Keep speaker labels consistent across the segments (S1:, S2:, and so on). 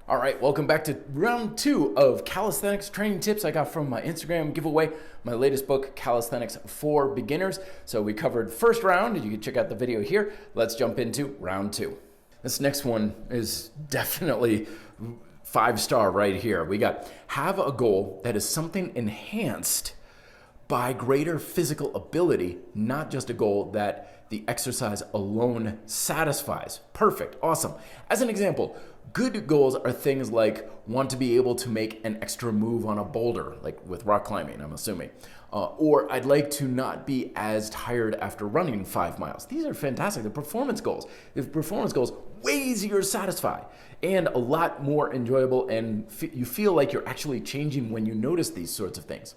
S1: All right, welcome back to round 2 of calisthenics training tips I got from my Instagram giveaway, my latest book, Calisthenics for Beginners. So we covered first round, and you can check out the video here. Let's jump into round 2. This next one is definitely 5-star right here. We got have a goal that is something enhanced by greater physical ability, not just a goal that the exercise alone satisfies. Perfect, awesome. As an example, good goals are things like want to be able to make an extra move on a boulder, like with rock climbing, I'm assuming. Or I'd like to not be as tired after running 5 miles. These are fantastic. They're performance goals. If performance goals, way easier to satisfy and a lot more enjoyable, and you feel like you're actually changing when you notice these sorts of things.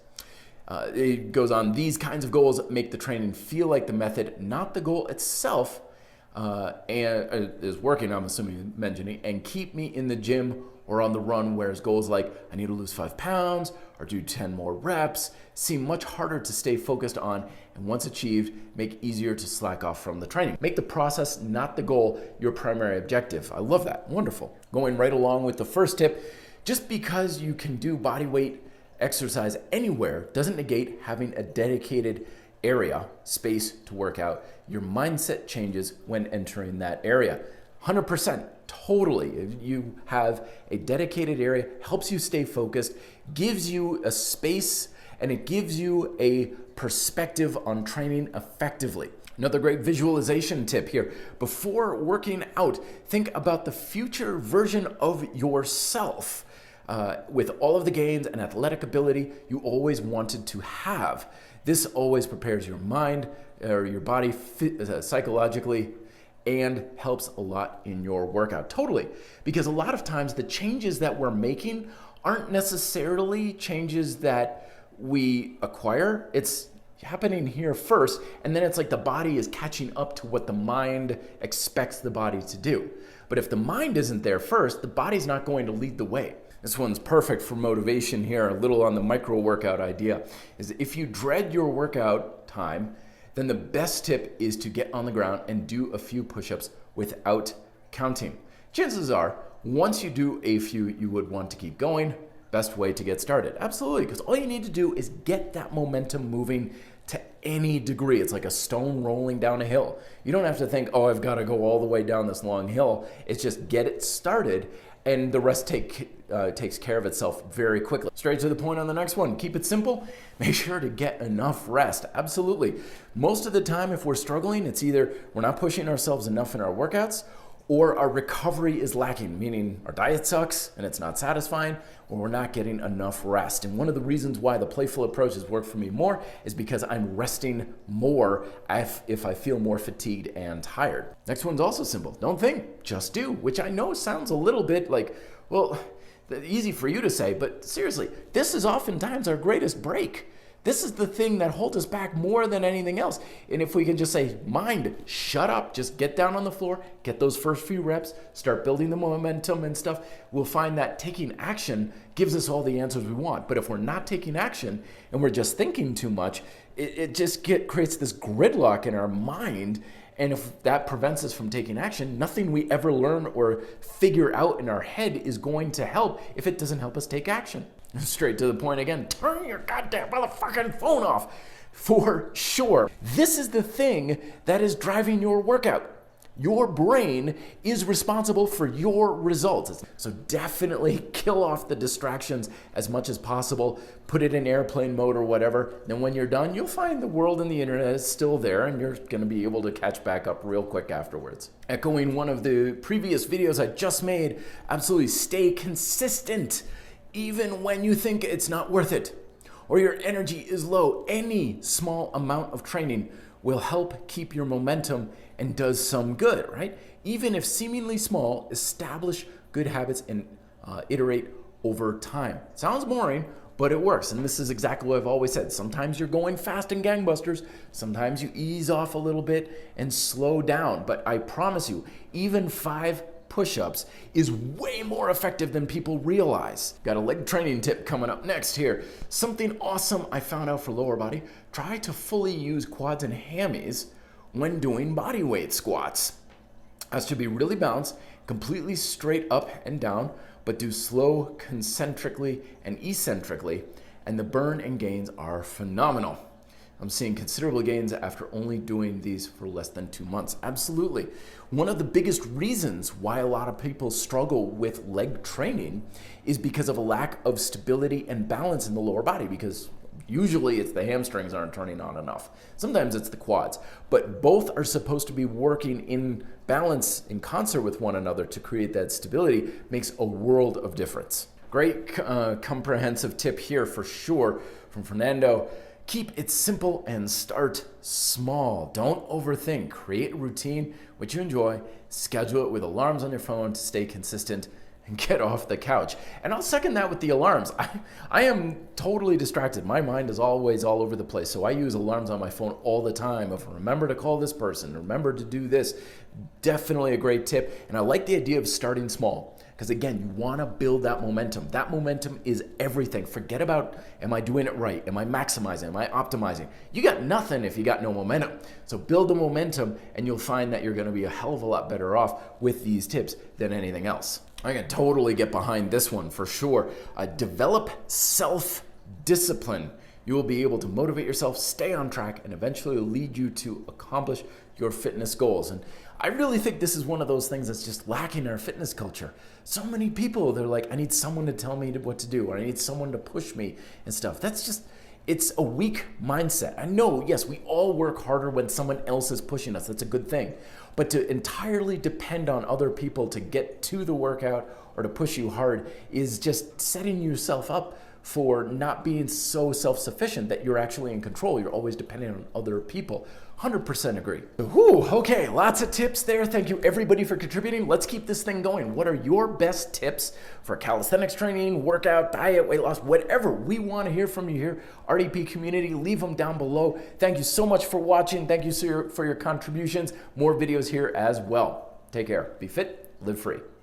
S1: It goes on, these kinds of goals make the training feel like the method, not the goal itself, and is working, I'm assuming, mentioning, and keep me in the gym or on the run, whereas goals like I need to lose 5 pounds or do 10 more reps seem much harder to stay focused on, and once achieved, make easier to slack off from the training. Make the process, not the goal, your primary objective. I love that. Wonderful. Going right along with the first tip, just because you can do body weight exercise anywhere doesn't negate having a dedicated area, space to work out. Your mindset changes when entering that area. 100%, totally. If you have a dedicated area, helps you stay focused, gives you a space, and it gives you a perspective on training effectively. Another great visualization tip here. Before working out, think about the future version of yourself. With all of the gains and athletic ability you always wanted to have. This always prepares your mind or your body psychologically and helps a lot in your workout. Totally. Because a lot of times the changes that we're making aren't necessarily changes that we acquire. It's happening here first, and then it's like the body is catching up to what the mind expects the body to do. But if the mind isn't there first, the body's not going to lead the way. This one's perfect for motivation here, a little on the micro workout idea, is if you dread your workout time, then the best tip is to get on the ground and do a few push-ups without counting. Chances are, once you do a few, you would want to keep going. Best way to get started. Absolutely, because all you need to do is get that momentum moving to any degree. It's like a stone rolling down a hill. You don't have to think, oh, I've got to go all the way down this long hill. It's just get it started, and the rest takes care of itself very quickly. Straight to the point on the next one. Keep it simple. Make sure to get enough rest. Absolutely. Most of the time, if we're struggling, it's either we're not pushing ourselves enough in our workouts, or our recovery is lacking, meaning our diet sucks and it's not satisfying, or we're not getting enough rest. And one of the reasons why the playful approach has worked for me more is because I'm resting more if I feel more fatigued and tired. Next one's also simple. Don't think, just do, which I know sounds a little bit like, well, easy for you to say, but seriously, this is oftentimes our greatest break. This is the thing that holds us back more than anything else. And if we can just say, mind, shut up, just get down on the floor, get those first few reps, start building the momentum and stuff, we'll find that taking action gives us all the answers we want. But if we're not taking action and we're just thinking too much, it just creates this gridlock in our mind. And if that prevents us from taking action, nothing we ever learn or figure out in our head is going to help if it doesn't help us take action. Straight to the point again, turn your goddamn motherfucking phone off. For sure. This is the thing that is driving your workout. Your brain is responsible for your results. So definitely kill off the distractions as much as possible. Put it in airplane mode or whatever. Then when you're done, you'll find the world and the internet is still there, and you're going to be able to catch back up real quick afterwards. Echoing one of the previous videos I just made, absolutely stay consistent. Even when you think it's not worth it or your energy is low, any small amount of training will help keep your momentum and does some good, right? Even if seemingly small, establish good habits and iterate over time. Sounds boring, but it works. And this is exactly what I've always said. Sometimes you're going fast and gangbusters. Sometimes you ease off a little bit and slow down. But I promise you, even 5 push-ups is way more effective than people realize. Got a leg training tip coming up next here. Something awesome I found out for lower body. Try to fully use quads and hammies when doing body weight squats. Has to be really balanced. completely straight up and down, but do slow concentrically and eccentrically, and the burn and gains are phenomenal. I'm seeing considerable gains after only doing these for less than 2 months. Absolutely. One of the biggest reasons why a lot of people struggle with leg training is because of a lack of stability and balance in the lower body, because usually it's the hamstrings aren't turning on enough. Sometimes it's the quads, but both are supposed to be working in balance in concert with one another to create that stability. Makes a world of difference. Great comprehensive tip here for sure from Fernando. Keep it simple and start small. Don't overthink. Create a routine which you enjoy. Schedule it with alarms on your phone to stay consistent and get off the couch. And I'll second that with the alarms. I am totally distracted. My mind is always all over the place. So I use alarms on my phone all the time of remember to call this person, remember to do this. Definitely a great tip. And I like the idea of starting small. Because again, you want to build that momentum. That momentum is everything. Forget about, am I doing it right? Am I maximizing? Am I optimizing? You got nothing if you got no momentum. So build the momentum and you'll find that you're going to be a hell of a lot better off with these tips than anything else. I can totally get behind this one for sure. Develop self-discipline. You will be able to motivate yourself, stay on track, and eventually lead you to accomplish your fitness goals. And I really think this is one of those things that's just lacking in our fitness culture. So many people, they're like, I need someone to tell me what to do, or I need someone to push me and stuff. That's just, it's a weak mindset. I know, yes, we all work harder when someone else is pushing us. That's a good thing. But to entirely depend on other people to get to the workout or to push you hard is just setting yourself up for not being so self-sufficient that you're actually in control. You're always depending on other people. 100% agree. Whew, okay, lots of tips there. Thank you everybody for contributing. Let's keep this thing going. What are your best tips for calisthenics training, workout, diet, weight loss, whatever? We want to hear from you here. RDP community, leave them down below. Thank you so much for watching. Thank you for your contributions. More videos here as well. Take care. Be fit, live free.